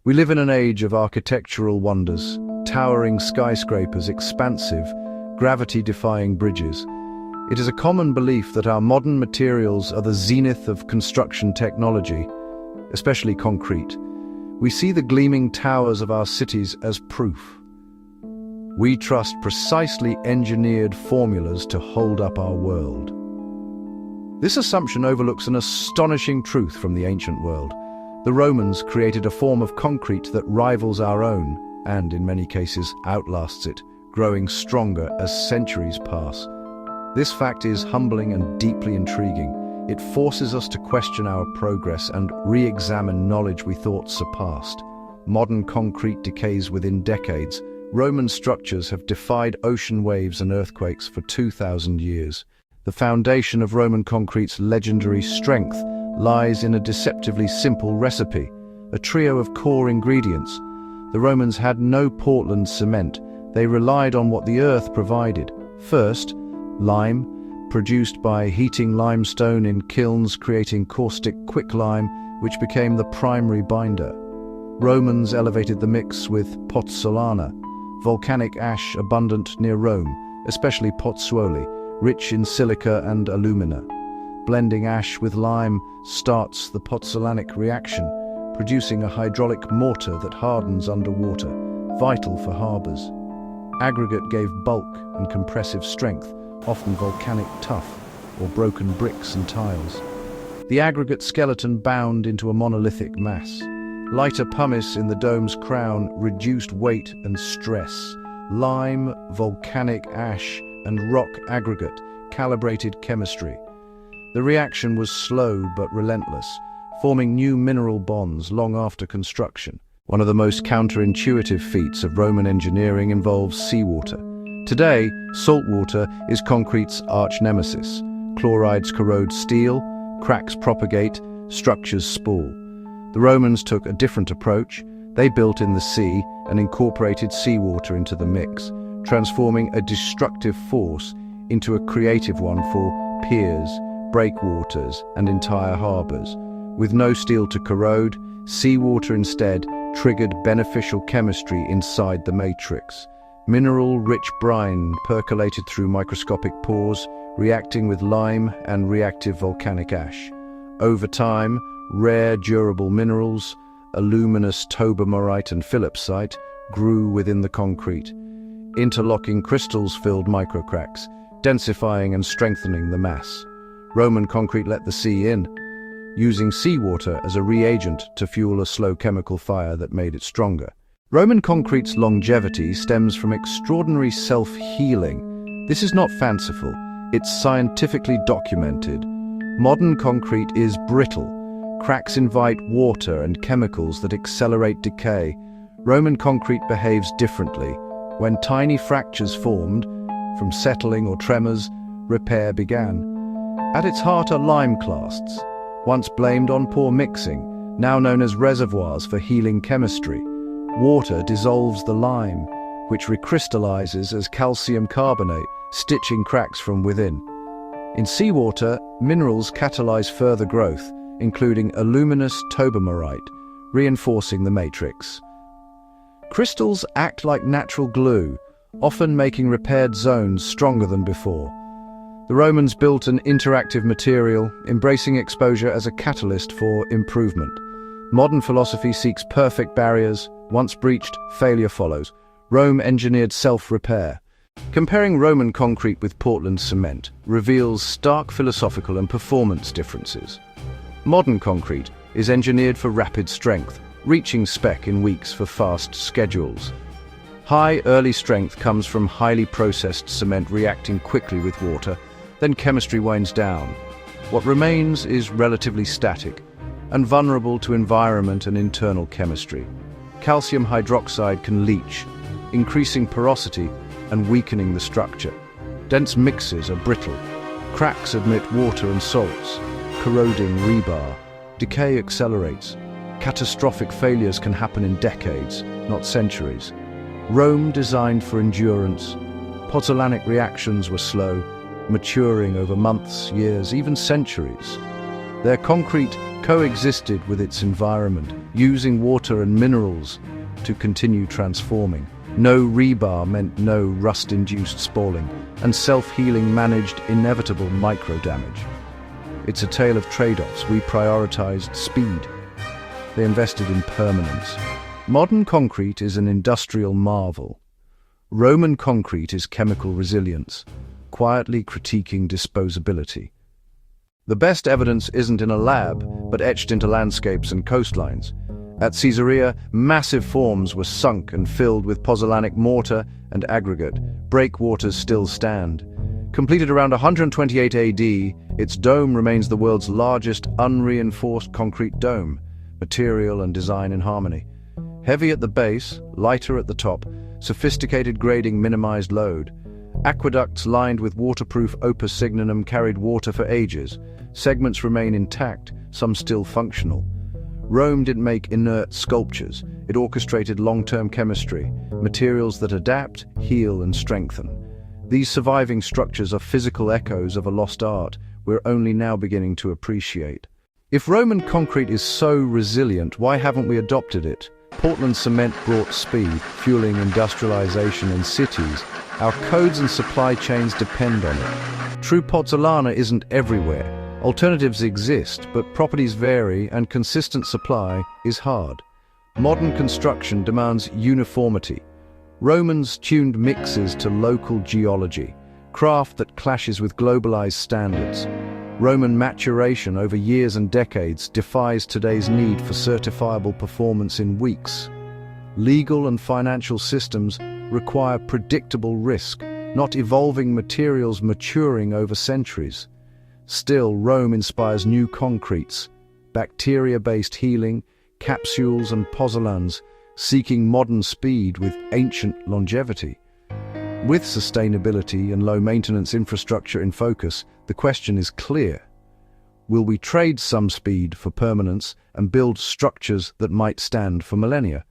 We live in an age of architectural wonders, towering skyscrapers, expansive, gravity-defying bridges. It is a common belief that our modern materials are the zenith of construction technology, especially concrete. We see the gleaming towers of our cities as proof. We trust precisely engineered formulas to hold up our world. This assumption overlooks an astonishing truth from the ancient world. The Romans created a form of concrete that rivals our own, and in many cases outlasts it, growing stronger as centuries pass. This fact is humbling and deeply intriguing. It forces us to question our progress and re-examine knowledge we thought surpassed. Modern concrete decays within decades. Roman structures have defied ocean waves and earthquakes for 2,000 years. The foundation of Roman concrete's legendary strength lies in a deceptively simple recipe, a trio of core ingredients. The Romans had no Portland cement. They relied on what the earth provided. First, lime, produced by heating limestone in kilns creating caustic quicklime, which became the primary binder. Romans elevated the mix with Pozzolana, volcanic ash abundant near Rome, especially Pozzuoli, rich in silica and alumina. Blending ash with lime starts the pozzolanic reaction, producing a hydraulic mortar that hardens underwater, vital for harbors. Aggregate gave bulk and compressive strength, often volcanic tuff or broken bricks and tiles. The aggregate skeleton bound into a monolithic mass. Lighter pumice in the dome's crown reduced weight and stress. Lime, volcanic ash, and rock aggregate calibrated chemistry. The reaction was slow but relentless, forming new mineral bonds long after construction. One of the most counterintuitive feats of Roman engineering involves seawater. Today, salt water is concrete's arch-nemesis. Chlorides corrode steel, cracks propagate, structures spool. The Romans took a different approach. They built in the sea and incorporated seawater into the mix, transforming a destructive force into a creative one for piers, breakwaters, and entire harbors. With no steel to corrode, seawater instead triggered beneficial chemistry inside the matrix. Mineral-rich brine percolated through microscopic pores, reacting with lime and reactive volcanic ash. Over time, rare durable minerals, aluminous tobermorite and phillipsite, grew within the concrete. Interlocking crystals filled microcracks, densifying and strengthening the mass. Roman concrete let the sea in, using seawater as a reagent to fuel a slow chemical fire that made it stronger. Roman concrete's longevity stems from extraordinary self-healing. This is not fanciful, it's scientifically documented. Modern concrete is brittle. Cracks invite water and chemicals that accelerate decay. Roman concrete behaves differently. When tiny fractures formed, from settling or tremors, repair began. At its heart are lime clasts, once blamed on poor mixing, now known as reservoirs for healing chemistry. Water dissolves the lime, which recrystallizes as calcium carbonate, stitching cracks from within. In seawater, minerals catalyze further growth, including aluminous tobermorite, reinforcing the matrix. Crystals act like natural glue, often making repaired zones stronger than before. The Romans built an interactive material, embracing exposure as a catalyst for improvement. Modern philosophy seeks perfect barriers. Once breached, failure follows. Rome engineered self-repair. Comparing Roman concrete with Portland cement reveals stark philosophical and performance differences. Modern concrete is engineered for rapid strength, reaching spec in weeks for fast schedules. High early strength comes from highly processed cement reacting quickly with water, then chemistry winds down. What remains is relatively static and vulnerable to environment and internal chemistry. Calcium hydroxide can leach, increasing porosity and weakening the structure. Dense mixes are brittle. Cracks admit water and salts, corroding rebar. Decay accelerates. Catastrophic failures can happen in decades, not centuries. Rome designed for endurance. Pozzolanic reactions were slow, maturing over months, years, even centuries. Their concrete coexisted with its environment, using water and minerals to continue transforming. No rebar meant no rust-induced spalling, and self-healing managed inevitable micro-damage. It's a tale of trade-offs. We prioritized speed. They invested in permanence. Modern concrete is an industrial marvel. Roman concrete is chemical resilience, quietly critiquing disposability. The best evidence isn't in a lab, but etched into landscapes and coastlines. At Caesarea, massive forms were sunk and filled with pozzolanic mortar and aggregate. Breakwaters still stand. Completed around 128 AD, its dome remains the world's largest unreinforced concrete dome, material and design in harmony. Heavy at the base, lighter at the top, sophisticated grading minimized load. Aqueducts lined with waterproof opus signinum carried water for ages. Segments remain intact, some still functional. Rome didn't make inert sculptures. It orchestrated long-term chemistry, materials that adapt, heal, and strengthen. These surviving structures are physical echoes of a lost art we're only now beginning to appreciate. If Roman concrete is so resilient, why haven't we adopted it? Portland cement brought speed, fueling industrialization in cities. Our codes and supply chains depend on it. True Pozzolana isn't everywhere. Alternatives exist, but properties vary and consistent supply is hard. Modern construction demands uniformity. Romans tuned mixes to local geology, craft that clashes with globalized standards. Roman maturation over years and decades defies today's need for certifiable performance in weeks. Legal and financial systems require predictable risk, not evolving materials maturing over centuries. Still, Rome inspires new concretes, bacteria-based healing, capsules and pozzolans, seeking modern speed with ancient longevity. With sustainability and low-maintenance infrastructure in focus, the question is clear. Will we trade some speed for permanence and build structures that might stand for millennia?